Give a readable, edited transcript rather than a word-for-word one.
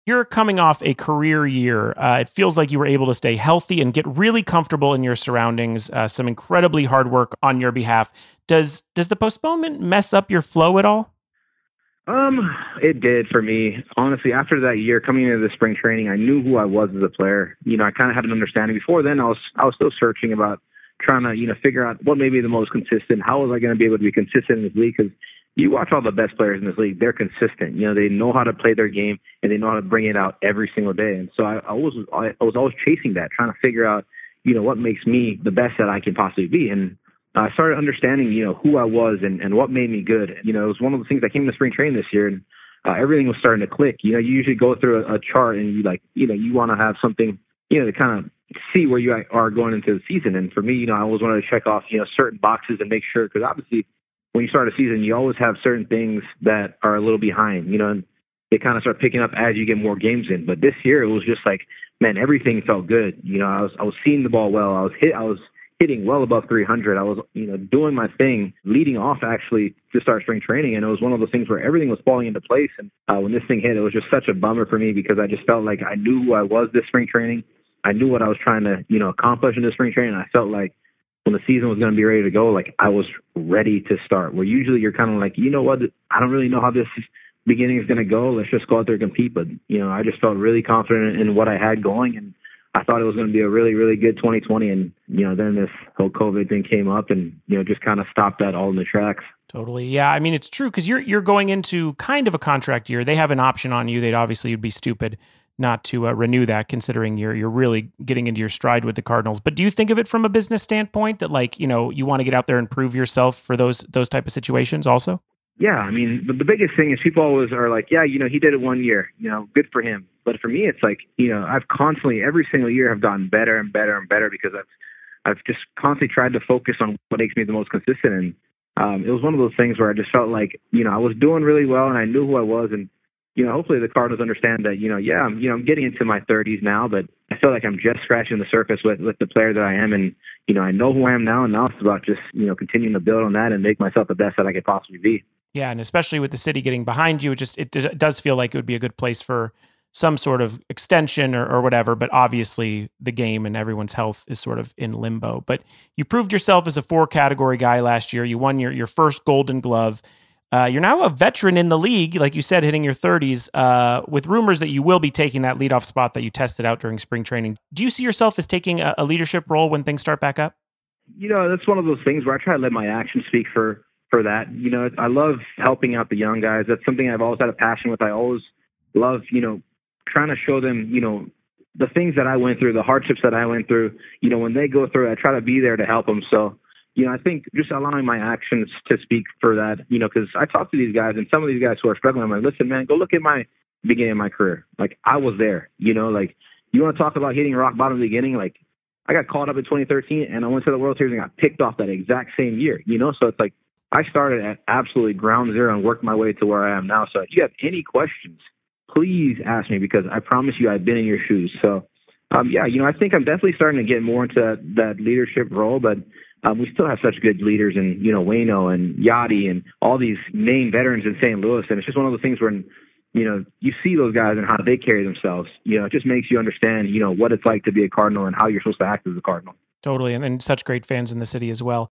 You're coming off a career year. It feels like you were able to stay healthy and get really comfortable in your surroundings. Some incredibly hard work on your behalf. Does the postponement mess up your flow at all? It did for me. Honestly, after that year coming into the spring training, I knew who I was as a player. I kind of had an understanding. Before then, I was still searching about trying to figure out what may be the most consistent. How was I going to be able to be consistent in this league? Because you watch all the best players in this league, they're consistent. They know how to play their game and they know how to bring it out every single day. And so I was always chasing that, trying to figure out what makes me the best that I can possibly be. And I started understanding, who I was and what made me good. It was one of the things that came to spring training this year, and everything was starting to click. You usually go through a chart and you want to have something, to kind of see where you are going into the season. And for me, I always wanted to check off, certain boxes and make sure, because obviously when you start a season, you always have certain things that are a little behind, and they kind of start picking up as you get more games in. But this year, it was just like, man, everything felt good. I was seeing the ball well. I was hitting well above 300. I was, doing my thing, leading off actually to start spring training. And it was one of those things where everything was falling into place. And when this thing hit, it was just such a bummer for me because I just felt like I knew who I was this spring training. I knew what I was trying to, accomplish in this spring training. I felt like when the season was going to be ready to go, like I was ready to start. Where usually you're kind of like, you know what, I don't really know how this beginning is going to go. Let's just go out there and compete. But, I just felt really confident in what I had going. And I thought it was going to be a really, really good 2020. And, then this whole COVID thing came up and, just kind of stopped that all in the tracks. Totally. Yeah. I mean, it's true because you're going into kind of a contract year. They have an option on you. They'd obviously would be stupid not to renew that, considering you're really getting into your stride with the Cardinals. But do you think of it from a business standpoint that you want to get out there and prove yourself for those type of situations also? Yeah, I mean, the biggest thing is people always are like, yeah, he did it 1 year, good for him. But for me, it's like, I've constantly, every single year, have gotten better and better and better because I've just constantly tried to focus on what makes me the most consistent. And it was one of those things where I just felt like, I was doing really well and I knew who I was. And, hopefully the Cardinals understand that, yeah, I'm getting into my 30s now, but I feel like I'm just scratching the surface with the player that I am. And, I know who I am now. And now it's about just, continuing to build on that and make myself the best that I could possibly be. Yeah, and especially with the city getting behind you, it does feel like it would be a good place for some sort of extension or whatever. But obviously, the game and everyone's health is sort of in limbo. But you proved yourself as a 4-category guy last year. You won your first Golden Glove. You're now a veteran in the league, like you said, hitting your 30s. With rumors that you will be taking that leadoff spot that you tested out during spring training. Do you see yourself as taking a leadership role when things start back up? That's one of those things where I try to let my actions speak for that. I love helping out the young guys. That's something I've always had a passion with. I always love, trying to show them, the things that I went through, the hardships that I went through, when they go through it, I try to be there to help them. So, I think just allowing my actions to speak for that, because I talk to these guys and some of these guys who are struggling, I'm like, listen, man, go look at my beginning of my career. Like I was there, like you want to talk about hitting rock bottom at the beginning, like I got called up in 2013 and I went to the World Series and got picked off that exact same year, so it's like, I started at absolutely ground zero and worked my way to where I am now. So if you have any questions, please ask me because I promise you I've been in your shoes. So, yeah, I think I'm definitely starting to get more into that leadership role, but we still have such good leaders in, Waino and Yachty and all these main veterans in St. Louis. And it's just one of those things where, you see those guys and how they carry themselves. It just makes you understand, what it's like to be a Cardinal and how you're supposed to act as a Cardinal. Totally, and such great fans in the city as well.